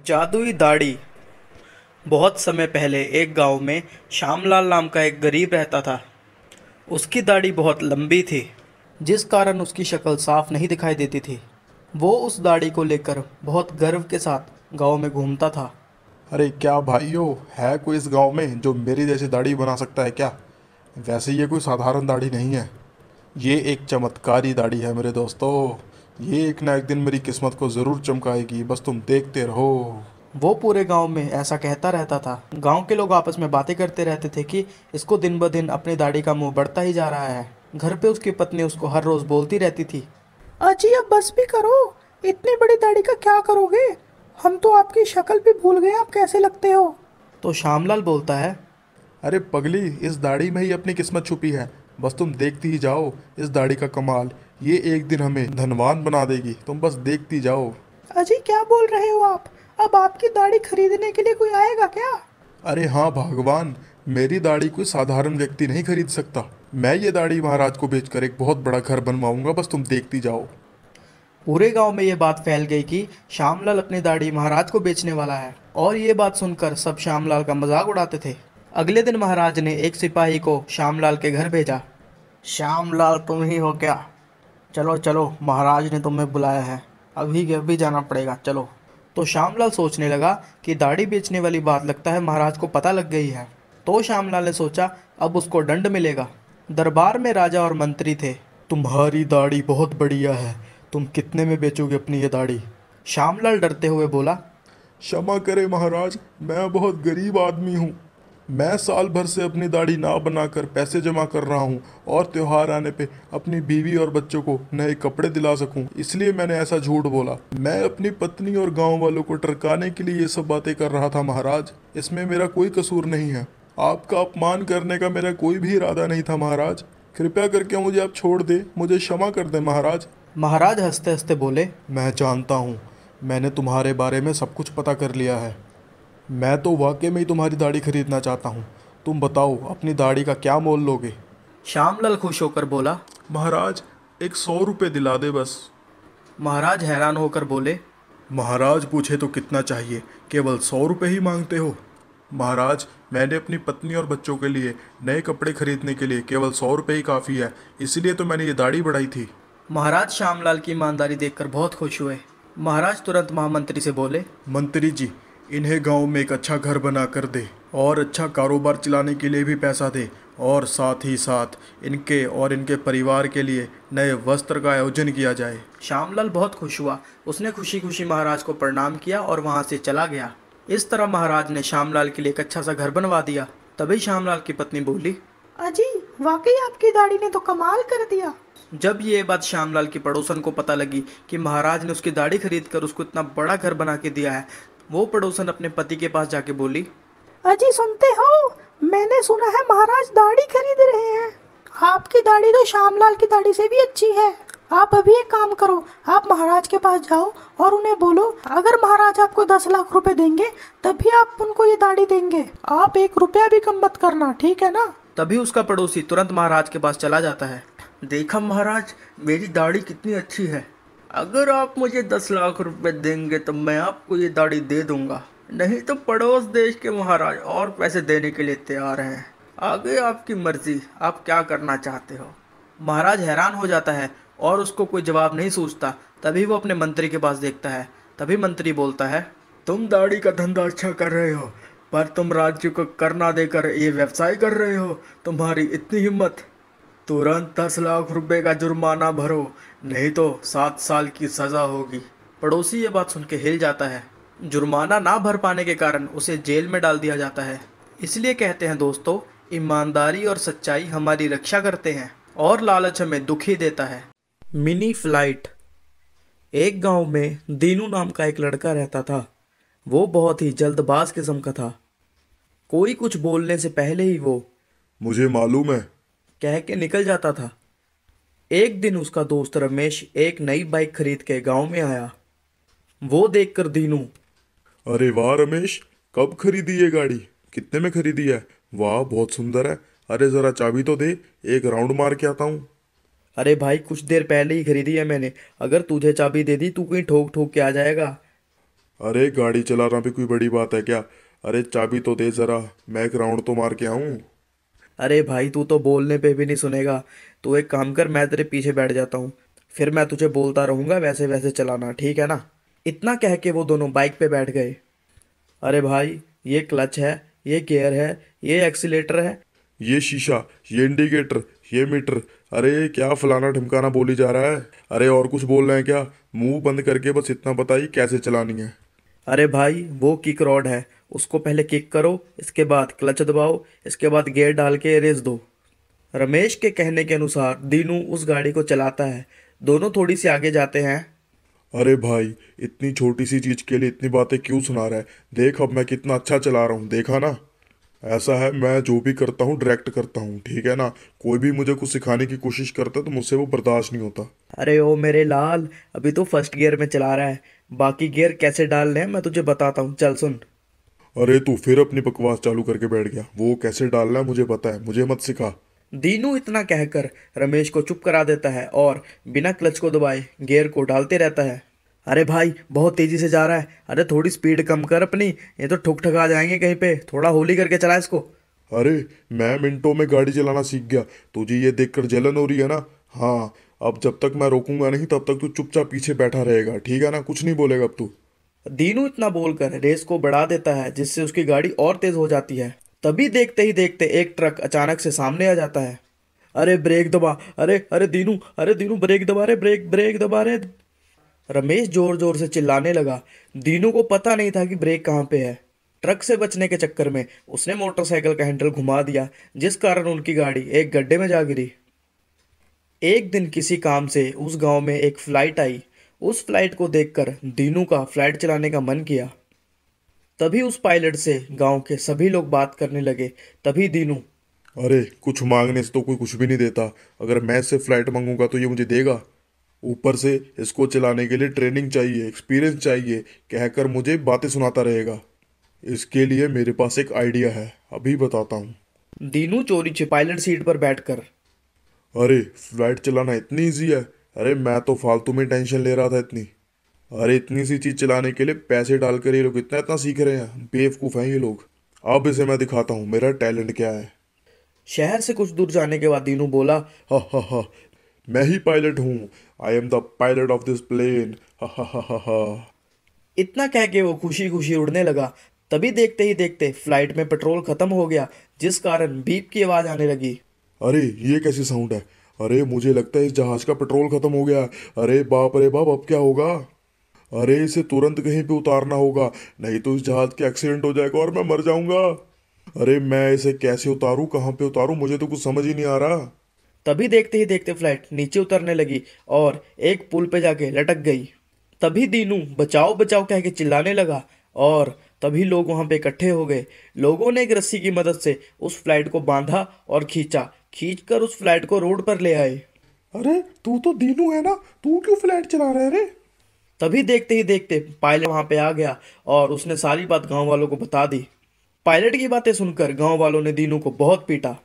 जादुई दाढ़ी। बहुत समय पहले एक गांव में श्यामलाल नाम का एक गरीब रहता था। उसकी दाढ़ी बहुत लंबी थी, जिस कारण उसकी शक्ल साफ नहीं दिखाई देती थी। वो उस दाढ़ी को लेकर बहुत गर्व के साथ गांव में घूमता था। अरे क्या भाइयों, है कोई इस गांव में जो मेरी जैसी दाढ़ी बना सकता है क्या? वैसे ये कोई साधारण दाढ़ी नहीं है। ये एक चमत्कारी दाढ़ी है मेरे दोस्तों। ये एक ना एक दिन मेरी किस्मत को ज़रूर चमकाएगी, बस तुम देखते रहो। वो पूरे गांव में ऐसा कहता रहता था। गांव के लोग आपस में बातें करते रहते थे कि इसको दिन ब दिन अपनी दाढ़ी का मुंह बढ़ता ही जा रहा है। घर पे उसकी पत्नी उसको हर रोज बोलती रहती थी, अजी अब बस भी करो। इतनी बड़ी दाढ़ी का क्या करोगे? हम तो आपकी शक्ल भी भूल गए, आप कैसे लगते हो? तो श्यामलाल बोलता है, अरे पगली, इस दाढ़ी में ही अपनी किस्मत छुपी है। बस तुम देखती ही जाओ इस दाढ़ी का कमाल। ये एक दिन हमें धनवान बना देगी, तुम बस देखती जाओ। अजी क्या बोल रहे हो आप? अब आपकी दाढ़ी खरीदने के लिए कोई आएगा क्या? अरे हाँ भगवान, मेरी दाढ़ी कोई साधारण व्यक्ति नहीं खरीद सकता। मैं ये दाढ़ी महाराज को बेचकर एक बहुत बड़ा घर बनवाऊंगा, बस तुम देखती जाओ। पूरे गांव में ये बात फैल गई कि श्यामलाल अपनी दाढ़ी महाराज को बेचने वाला है। और ये बात सुनकर सब श्यामलाल का मजाक उड़ाते थे। अगले दिन महाराज ने एक सिपाही को श्यामलाल के घर भेजा। श्यामलाल तुम ही हो क्या? चलो चलो, महाराज ने तुम्हें बुलाया है, अभी के अभी जाना पड़ेगा, चलो। तो श्यामलाल सोचने लगा कि दाढ़ी बेचने वाली बात लगता है महाराज को पता लग गई है। तो श्यामलाल ने सोचा अब उसको दंड मिलेगा। दरबार में राजा और मंत्री थे। तुम्हारी दाढ़ी बहुत बढ़िया है, तुम कितने में बेचोगे अपनी ये दाढ़ी? श्यामलाल डरते हुए बोला, क्षमा करें महाराज, मैं बहुत गरीब आदमी हूँ। मैं साल भर से अपनी दाढ़ी ना बनाकर पैसे जमा कर रहा हूँ और त्योहार आने पे अपनी बीवी और बच्चों को नए कपड़े दिला सकूँ, इसलिए मैंने ऐसा झूठ बोला। मैं अपनी पत्नी और गांव वालों को टरकाने के लिए ये सब बातें कर रहा था महाराज। इसमें मेरा कोई कसूर नहीं है। आपका अपमान करने का मेरा कोई भी इरादा नहीं था महाराज। कृपया करके मुझे आप छोड़ दे, मुझे क्षमा कर दे महाराज। महाराज हंसते हंसते बोले, मैं जानता हूँ, मैंने तुम्हारे बारे में सब कुछ पता कर लिया है। मैं तो वाकई में ही तुम्हारी दाढ़ी खरीदना चाहता हूँ। तुम बताओ अपनी दाढ़ी का क्या मोल लोगे? श्यामलाल खुश होकर बोला, महाराज, एक 100 रुपये दिला दे बस। महाराज हैरान होकर बोले, महाराज पूछे तो कितना चाहिए, केवल 100 रुपये ही मांगते हो? महाराज, मैंने अपनी पत्नी और बच्चों के लिए नए कपड़े खरीदने के लिए केवल 100 रुपये ही काफ़ी है, इसलिए तो मैंने ये दाढ़ी बढ़ाई थी। महाराज श्यामलाल की ईमानदारी देखकर बहुत खुश हुए। महाराज तुरंत महामंत्री से बोले, मंत्री जी, इन्हें गांव में एक अच्छा घर बना कर दे और अच्छा कारोबार चलाने के लिए भी पैसा दे, और साथ ही साथ इनके और इनके परिवार के लिए नए वस्त्र का आयोजन किया जाए। श्यामलाल बहुत खुश हुआ। उसने खुशी खुशी महाराज को प्रणाम किया और वहां से चला गया। इस तरह महाराज ने श्यामलाल के लिए एक अच्छा सा घर बनवा दिया। तभी श्यामलाल की पत्नी बोली, अजी वाकई आपकी दाढ़ी ने तो कमाल कर दिया। जब ये बात श्यामलाल की पड़ोसन को पता लगी कि महाराज ने उसकी दाढ़ी खरीद कर उसको इतना बड़ा घर बना के दिया है, वो पड़ोसन अपने पति के पास जाके बोली, अजी सुनते हो, मैंने सुना है महाराज दाढ़ी खरीद रहे हैं। आपकी दाढ़ी तो श्यामलाल की दाढ़ी से भी अच्छी है। आप अभी एक काम करो, आप महाराज के पास जाओ और उन्हें बोलो अगर महाराज आपको 10 लाख रुपए देंगे तभी आप उनको ये दाढ़ी देंगे। आप 1 रुपया भी कम मत करना, ठीक है ना? तभी उसका पड़ोसी तुरंत महाराज के पास चला जाता है। देखा महाराज, मेरी दाढ़ी कितनी अच्छी है। अगर आप मुझे 10 लाख रुपए देंगे तो मैं आपको ये दाढ़ी दे दूंगा, नहीं तो पड़ोस देश के महाराज और पैसे देने के लिए तैयार हैं। आगे आपकी मर्जी, आप क्या करना चाहते हो। महाराज हैरान हो जाता है और उसको कोई जवाब नहीं सूझता। तभी वो अपने मंत्री के पास देखता है। तभी मंत्री बोलता है, तुम दाढ़ी का धंधा अच्छा कर रहे हो, पर तुम राज्य को कर ना देकर ये व्यवसाय कर रहे हो। तुम्हारी इतनी हिम्मत, तुरंत 10 लाख रुपए का जुर्माना भरो, नहीं तो 7 साल की सजा होगी। पड़ोसी ये बात सुन के हिल जाता है। जुर्माना ना भर पाने के कारण उसे जेल में डाल दिया जाता है। इसलिए कहते हैं दोस्तों, ईमानदारी और सच्चाई हमारी रक्षा करते हैं और लालच हमें दुखी देता है। Mini flight. एक गांव में दीनू नाम का एक लड़का रहता था। वो बहुत ही जल्दबाज किस्म का था। कोई कुछ बोलने से पहले ही वो मुझे मालूम है कह के निकल जाता था। एक दिन उसका दोस्त रमेश एक नई बाइक खरीद के गांव में आया। वो देखकर दीनू, अरे वाह रमेश, कब खरीदी ये गाड़ी? कितने में खरीदी है? वाह बहुत सुंदर है। अरे ज़रा चाबी तो दे, एक राउंड मार के आता हूँ। अरे भाई, कुछ देर पहले ही खरीदी है मैंने, अगर तुझे चाबी दे दी तू कहीं ठोक ठोक के आ जाएगा। अरे गाड़ी चलाना भी कोई बड़ी बात है क्या? अरे चाबी तो दे जरा, मैं एक राउंड तो मार के आऊं। अरे भाई तू तो बोलने पे भी नहीं सुनेगा। तू एक काम कर, मैं तेरे पीछे बैठ जाता हूँ, फिर मैं तुझे बोलता रहूंगा वैसे वैसे चलाना, ठीक है ना? इतना कह के वो दोनों बाइक पे बैठ गए। अरे भाई, ये क्लच है, ये गियर है, ये एक्सीलेटर है। ये शीशा, ये इंडिकेटर, ये मीटर। अरे क्या फलाना ढिमकाना बोली जा रहा है? अरे और कुछ बोल रहे हैं क्या? मुंह बंद करके बस इतना बताइए कैसे चलानी है। अरे भाई वो किक रॉड है, उसको पहले किक करो, इसके बाद क्लच दबाओ, इसके बाद गियर डाल के रेस दो। रमेश के कहने के अनुसार दीनू उस गाड़ी को चलाता है। दोनों थोड़ी सी आगे जाते हैं। अरे भाई, इतनी छोटी सी चीज के लिए इतनी बातें क्यों सुना रहा है? देख अब मैं कितना अच्छा चला रहा हूँ, देखा ना? ऐसा है, मैं जो भी करता हूँ डायरेक्ट करता हूँ, ठीक है ना? कोई भी मुझे कुछ सिखाने की कोशिश करता है तो मुझसे वो बर्दाश्त नहीं होता। अरे ओ मेरे लाल, अभी तो फर्स्ट गियर में चला रहा है, बाकी गियर कैसे डालने हैं मैं तुझे बताता हूँ, चल सुन। अरे तू फिर अपनी बकवास चालू करके बैठ गया। वो कैसे डालना है मुझे पता है, मुझे मत सिखा। दीनू इतना कहकर रमेश को चुप करा देता है और बिना क्लच को दबाए गियर को डालते रहता है। अरे भाई बहुत तेजी से जा रहा है, अरे थोड़ी स्पीड कम कर अपनी, ये तो ठुक ठका जाएंगे कहीं पे, थोड़ा होली करके चला इसको। अरे मैं मिनटों में गाड़ी चलाना सीख गया, तुझे ये देखकर जलन हो रही है ना? हाँ, अब जब तक मैं रोकूंगा नहीं तब तक तू चुपचाप पीछे बैठा रहेगा, ठीक है ना? कुछ नहीं बोलेगा अब तू। दीनू इतना बोलकर रेस को बढ़ा देता है, जिससे उसकी गाड़ी और तेज हो जाती है। तभी देखते ही देखते एक ट्रक अचानक से सामने आ जाता है। अरे ब्रेक दबा, अरे अरे दीनू, अरे दीनू ब्रेक दबा रे, ब्रेक ब्रेक दबा रे। रमेश जोर जोर से चिल्लाने लगा। दीनू को पता नहीं था कि ब्रेक कहाँ पे है। ट्रक से बचने के चक्कर में उसने मोटरसाइकिल का हैंडल घुमा दिया, जिस कारण उनकी गाड़ी एक गड्ढे में जा गिरी। एक दिन किसी काम से उस गांव में एक फ्लाइट आई। उस फ्लाइट को देखकर दीनू का फ्लाइट चलाने का मन किया। तभी उस पायलट से गांव के सभी लोग बात करने लगे। तभी दीनू, अरे कुछ मांगने से तो कोई कुछ भी नहीं देता। अगर मैं इससे फ्लाइट मांगूंगा तो ये मुझे देगा? ऊपर से इसको चलाने के लिए ट्रेनिंग चाहिए, एक्सपीरियंस चाहिए, कहकर मुझे बातें सुनाता रहेगा। इसके लिए मेरे पास एक आइडिया है, अभी बताता हूँ। दीनू चोरी से पायलट सीट पर बैठकर, अरे फ्लाइट चलाना इतनी ईजी है? अरे मैं तो फालतू में टेंशन ले रहा था इतनी। अरे इतनी सी चीज चलाने के लिए पैसे डालकर ये लोग इतना इतना सीख रहे हैं, बेवकूफ़ हैं ये लोग। अब इसे मैं दिखाता हूँ मेरा टैलेंट क्या है। शहर से कुछ दूर जाने के बाद दीनू बोला, हा हा हा, मैं ही पायलट हूँ। I am the pilot of this plane. हा हा हा हा हा। इतना कह के वो खुशी खुशी उड़ने लगा। तभी देखते ही देखते फ्लाइट में पेट्रोल खत्म हो गया, जिस कारण बीप की आवाज आने लगी। अरे ये कैसी साउंड है? अरे मुझे लगता है इस जहाज का पेट्रोल खत्म हो गया। अरे बाप रे बाप, अब क्या होगा? अरे इसे तुरंत कहीं पे उतारना होगा, नहीं तो इस जहाज के एक्सीडेंट हो जाएगा और मैं मर जाऊंगा। अरे मैं इसे कैसे उतारूं, कहाँ पे उतारूं, मुझे तो कुछ समझ ही नहीं आ रहा। तभी देखते ही देखते फ्लाइट नीचे उतरने लगी और एक पुल पे जाके लटक गई। तभी दीनू बचाओ बचाओ कह के चिल्लाने लगा और तभी लोग वहां पे इकट्ठे हो गए। लोगों ने एक रस्सी की मदद से उस फ्लाइट को बांधा और खींचा, खींचकर उस फ्लाइट को रोड पर ले आए। अरे तू तो दीनू है ना, तू क्यों फ्लाइट चला रहा है रे? तभी देखते ही देखते पायलट वहां पे आ गया और उसने सारी बात गांव वालों को बता दी। पायलट की बातें सुनकर गांव वालों ने दीनू को बहुत पीटा।